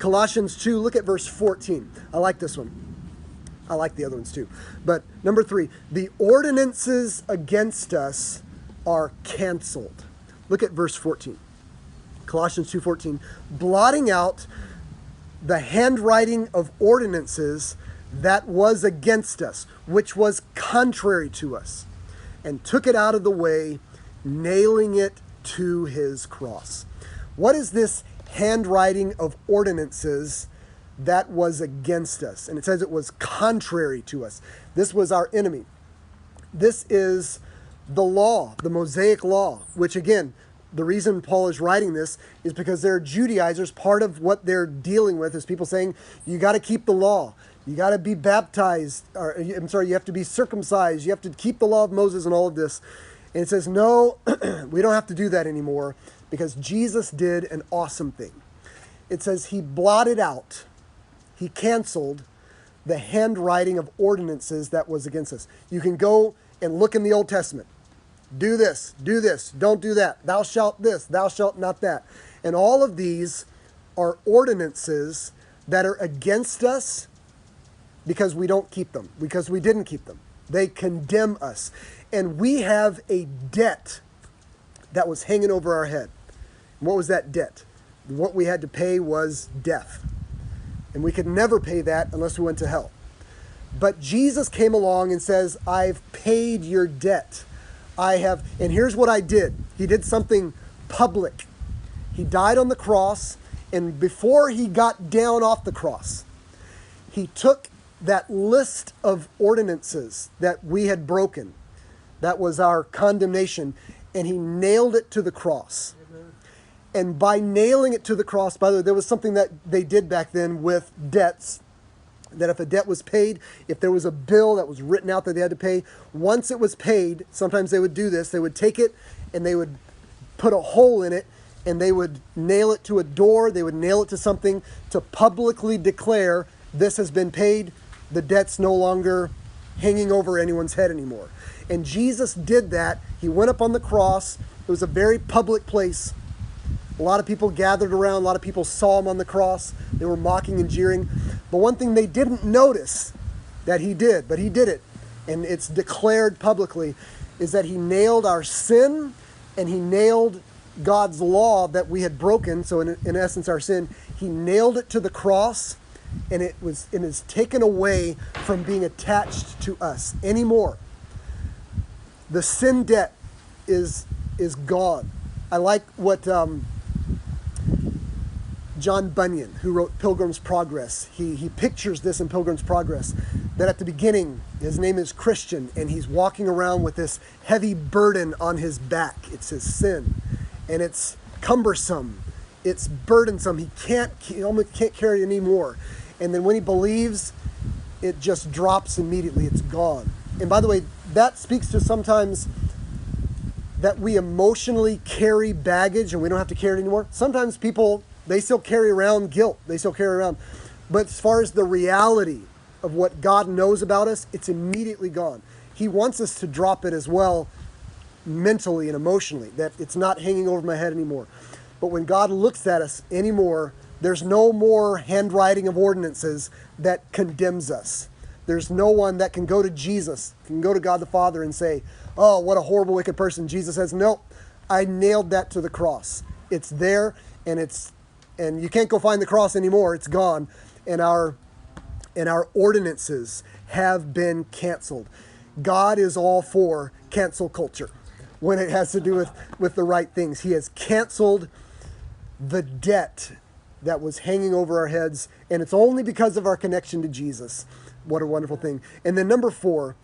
Colossians 2, look at verse 14. I like this one. I like the other ones too. But number 3, the ordinances against us are canceled. Look at verse 14. Colossians 2:14. Blotting out the handwriting of ordinances that was against us, which was contrary to us, and took it out of the way, nailing it to his cross. What is this handwriting of ordinances that was against us? And it says it was contrary to us. This was our enemy. This is the law, the Mosaic law, which again, the reason Paul is writing this is because they're Judaizers. Part of what they're dealing with is people saying, you got to keep the law. You got to be baptized. You have to be circumcised. You have to keep the law of Moses and all of this. And it says, no, we don't have to do that anymore because Jesus did an awesome thing. It says he blotted out, he canceled the handwriting of ordinances that was against us. You can go and look in the Old Testament. Do this, don't do that. Thou shalt this, thou shalt not that. And all of these are ordinances that are against us because we don't keep them, because we didn't keep them. They condemn us. And we have a debt that was hanging over our head. And what was that debt? What we had to pay was death. And we could never pay that unless we went to hell. But Jesus came along and says, I've paid your debt. And here's what I did. He did something public. He died on the cross, and before he got down off the cross, he took that list of ordinances that we had broken, that was our condemnation, and he nailed it to the cross. Amen. And by nailing it to the cross, by the way, there was something that they did back then with debts, that if a debt was paid, if there was a bill that was written out that they had to pay, once it was paid, sometimes they would do this, they would take it and they would put a hole in it and they would nail it to a door, they would nail it to something to publicly declare this has been paid, the debt's no longer hanging over anyone's head anymore. And Jesus did that. He went up on the cross. It was a very public place. A lot of people gathered around. A lot of people saw him on the cross. They were mocking and jeering. But one thing they didn't notice that he did, but he did it, and it's declared publicly, is that he nailed our sin and he nailed God's law that we had broken. So in essence, our sin, he nailed it to the cross, and it is taken away from being attached to us anymore. The sin debt is gone. I like what John Bunyan, who wrote Pilgrim's Progress, he pictures this in Pilgrim's Progress, that at the beginning, his name is Christian, and he's walking around with this heavy burden on his back. It's his sin, and it's cumbersome, it's burdensome. He almost can't carry it anymore. And then when he believes, it just drops immediately. It's gone. And by the way, that speaks to sometimes that we emotionally carry baggage and we don't have to carry it anymore. Sometimes people, they still carry around guilt. They still carry around. But as far as the reality of what God knows about us, it's immediately gone. He wants us to drop it as well, mentally and emotionally, that it's not hanging over my head anymore. But when God looks at us anymore, there's no more handwriting of ordinances that condemns us. There's no one that can go to Jesus, can go to God the Father and say, oh, what a horrible, wicked person. Jesus says, no, I nailed that to the cross. It's there, and you can't go find the cross anymore. It's gone. And our ordinances have been canceled. God is all for cancel culture when it has to do with the right things. He has canceled the debt that was hanging over our heads, and it's only because of our connection to Jesus. What a wonderful thing. And then number 4,